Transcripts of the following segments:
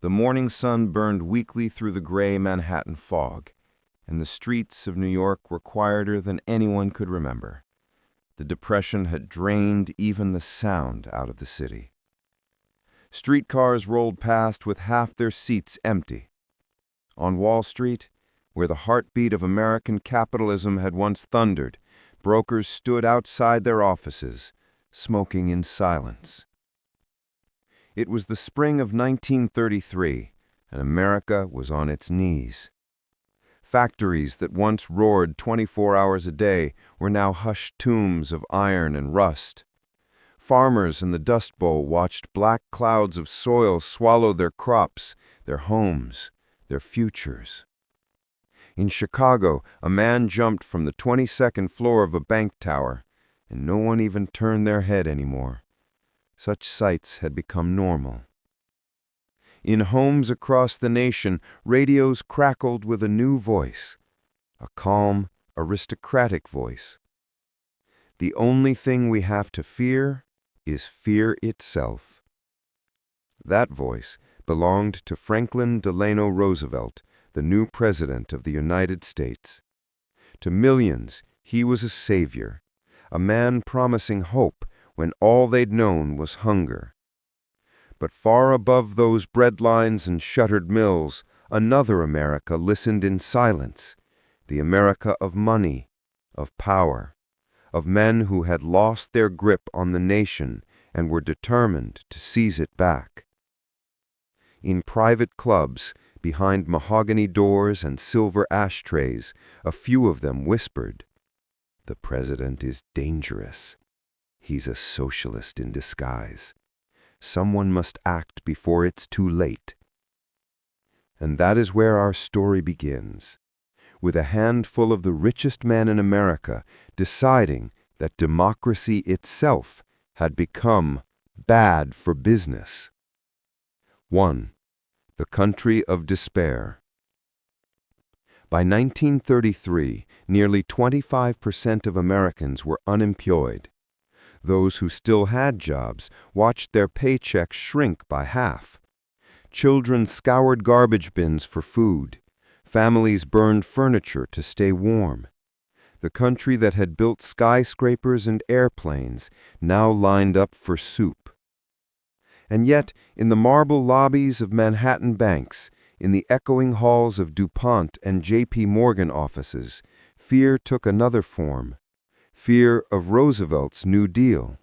The morning sun burned weakly through the gray Manhattan fog, and the streets of New York were quieter than anyone could remember. The Depression had drained even the sound out of the city. Streetcars rolled past with half their seats empty. On Wall Street, where the heartbeat of American capitalism had once thundered, brokers stood outside their offices, smoking in silence. It was the spring of 1933, and America was on its knees. Factories that once roared 24 hours a day were now hushed tombs of iron and rust. Farmers in the Dust Bowl watched black clouds of soil swallow their crops, their homes, their futures. In Chicago, a man jumped from the 22nd floor of a bank tower, and no one even turned their head anymore. Such sights had become normal. In homes across the nation, radios crackled with a new voice, a calm, aristocratic voice. The only thing we have to fear is fear itself. That voice belonged to Franklin Delano Roosevelt, the new President of the United States. To millions, he was a savior, a man promising hope when all they'd known was hunger. But far above those breadlines and shuttered mills, another America listened in silence, the America of money, of power, of men who had lost their grip on the nation and were determined to seize it back. In private clubs, behind mahogany doors and silver ashtrays, a few of them whispered, "The president is dangerous. He's a socialist in disguise. Someone must act before it's too late." And that is where our story begins, with a handful of the richest men in America deciding that democracy itself had become bad for business. 1. The country of despair. By 1933, nearly 25% of Americans were unemployed. Those who still had jobs watched their paychecks shrink by half. Children scoured garbage bins for food. Families burned furniture to stay warm. The country that had built skyscrapers and airplanes now lined up for soup. And yet, in the marble lobbies of Manhattan banks, in the echoing halls of DuPont and J.P. Morgan offices, fear took another form. Fear of Roosevelt's New Deal.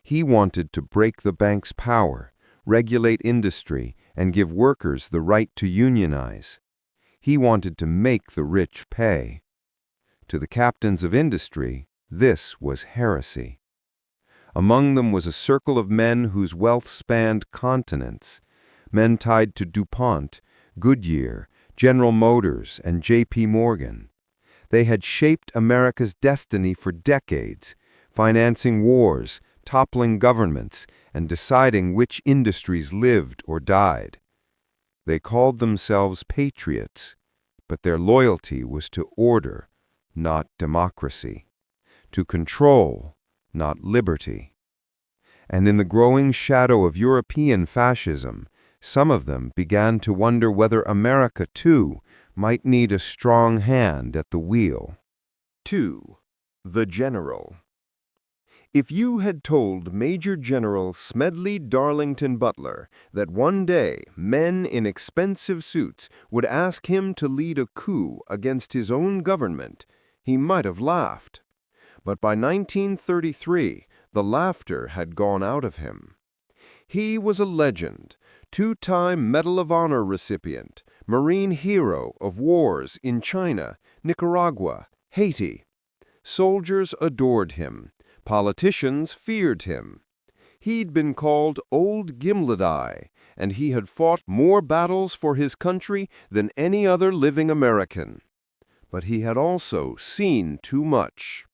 He wanted to break the bank's power, regulate industry, and give workers the right to unionize. He wanted to make the rich pay. To the captains of industry, this was heresy. Among them was a circle of men whose wealth spanned continents, men tied to DuPont, Goodyear, General Motors, and J.P. Morgan. They had shaped America's destiny for decades, financing wars, toppling governments, and deciding which industries lived or died. They called themselves patriots, but their loyalty was to order, not democracy, to control, not liberty. And in the growing shadow of European fascism, some of them began to wonder whether America, too, might need a strong hand at the wheel. 2. The Genaral. If you had told Major General Smedley Darlington Butler that one day men in expensive suits would ask him to lead a coup against his own government, he might have laughed. But by 1933, the laughter had gone out of him. He was a legend, two-time Medal of Honor recipient, Marine hero of wars in China, Nicaragua, Haiti. Soldiers adored him. Politicians feared him. He'd been called Old Gimlet Eye, and he had fought more battles for his country than any other living American. But he had also seen too much.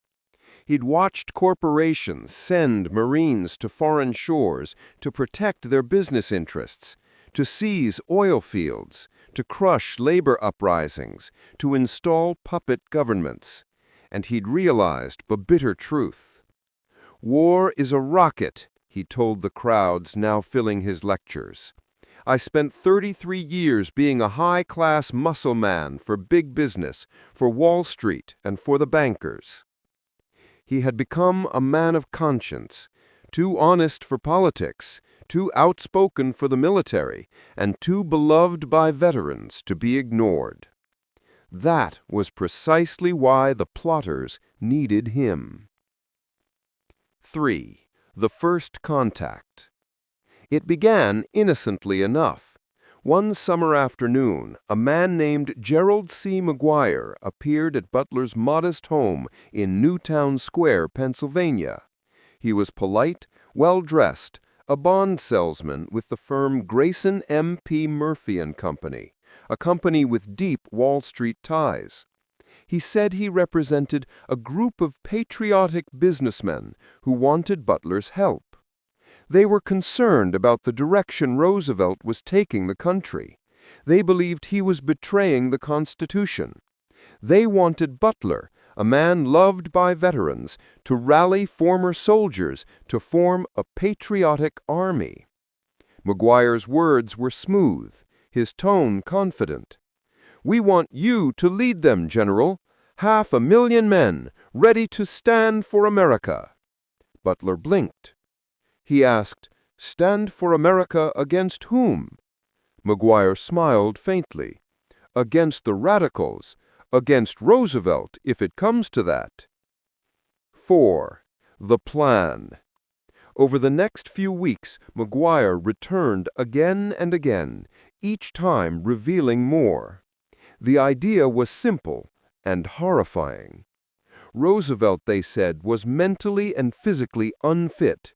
He'd watched corporations send Marines to foreign shores to protect their business interests, to seize oil fields, to crush labor uprisings, to install puppet governments. And he'd realized a bitter truth. War is a rocket, he told the crowds now filling his lectures. I spent 33 years being a high-class muscle man for big business, for Wall Street, and for the bankers. He had become a man of conscience, too honest for politics, too outspoken for the military, and too beloved by veterans to be ignored. That was precisely why the plotters needed him. 3. The First Contact. It began innocently enough. One summer afternoon, a man named Gerald C. McGuire appeared at Butler's modest home in Newtown Square, Pennsylvania. He was polite, well-dressed, a bond salesman with the firm Grayson M. P. Murphy & Company, a company with deep Wall Street ties. He said he represented a group of patriotic businessmen who wanted Butler's help. They were concerned about the direction Roosevelt was taking the country. They believed he was betraying the Constitution. They wanted Butler, a man loved by veterans, to rally former soldiers to form a patriotic army. McGuire's words were smooth, his tone confident. "We want you to lead them, General. 500,000 men, ready to stand for America." Butler blinked. He asked, "Stand for America against whom?" McGuire smiled faintly. "Against the radicals, against Roosevelt, if it comes to that." 4. The Plan. Over the next few weeks, McGuire returned again and again, each time revealing more. The idea was simple and horrifying. Roosevelt, they said, was mentally and physically unfit.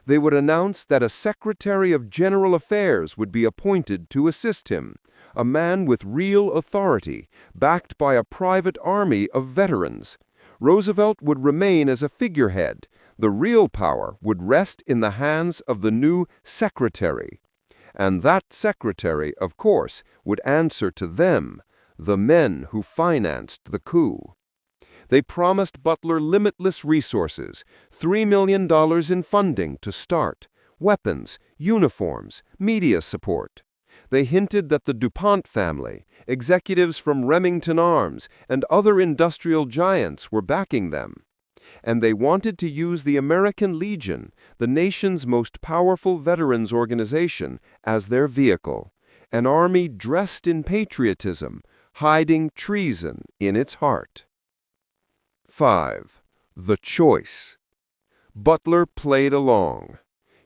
They would announce that a Secretary of General Affairs would be appointed to assist him, a man with real authority, backed by a private army of veterans. Roosevelt would remain as a figurehead. The real power would rest in the hands of the new secretary. And that secretary, of course, would answer to them, the men who financed the coup. They promised Butler limitless resources, $3 million in funding to start, weapons, uniforms, media support. They hinted that the DuPont family, executives from Remington Arms, and other industrial giants were backing them. And they wanted to use the American Legion, the nation's most powerful veterans organization, as their vehicle, an army dressed in patriotism, hiding treason in its heart. 5. The Choice. Butler played along.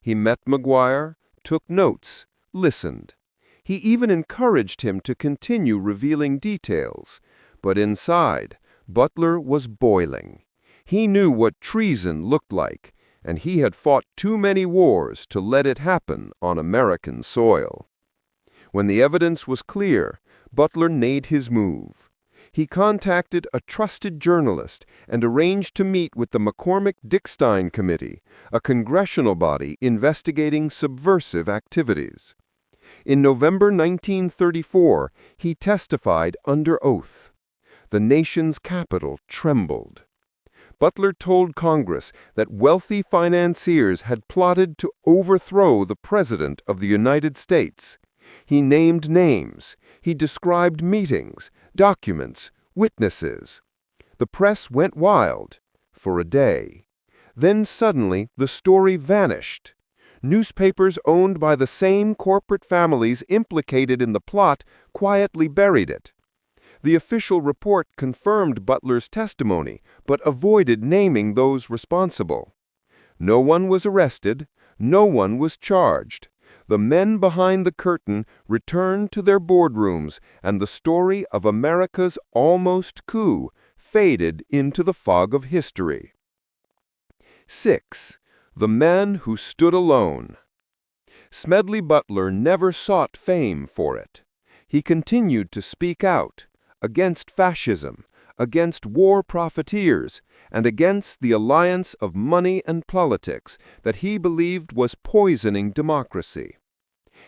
He met McGuire, took notes, listened. He even encouraged him to continue revealing details. But inside, Butler was boiling. He knew what treason looked like, and he had fought too many wars to let it happen on American soil. When the evidence was clear, Butler made his move. He contacted a trusted journalist and arranged to meet with the McCormick-Dickstein Committee, a congressional body investigating subversive activities. In November 1934, he testified under oath. The nation's capital trembled. Butler told Congress that wealthy financiers had plotted to overthrow the President of the United States. He named names. He described meetings, documents, witnesses. The press went wild for a day. Then suddenly the story vanished. Newspapers owned by the same corporate families implicated in the plot quietly buried it. The official report confirmed Butler's testimony, but avoided naming those responsible. No one was arrested. No one was charged. The men behind the curtain returned to their boardrooms, and the story of America's almost coup faded into the fog of history. 6. The Man Who Stood Alone. Smedley Butler never sought fame for it. He continued to speak out against fascism, against war profiteers, and against the alliance of money and politics that he believed was poisoning democracy.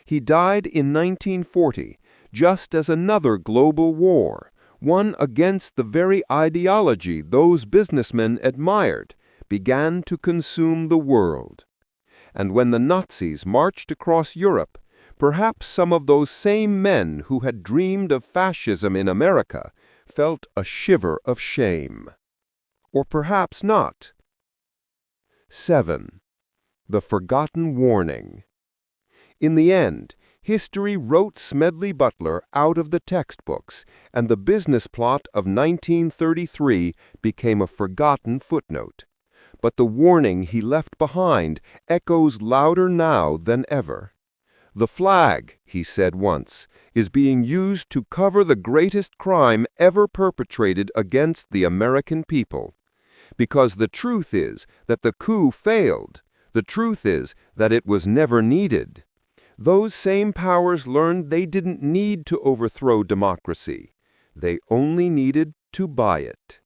He died in 1940, just as another global war, one against the very ideology those businessmen admired, began to consume the world. And when the Nazis marched across Europe, Perhaps some of those same men who had dreamed of fascism in America felt a shiver of shame. Or perhaps not. 7. The Forgotten Warning. In the end, history wrote Smedley Butler out of the textbooks, and the business plot of 1933 became a forgotten footnote. But the warning he left behind echoes louder now than ever. "The flag," he said once, "is being used to cover the greatest crime ever perpetrated against the American people. Because the truth is that the coup failed. The truth is that it was never needed. Those same powers learned they didn't need to overthrow democracy. They only needed to buy it."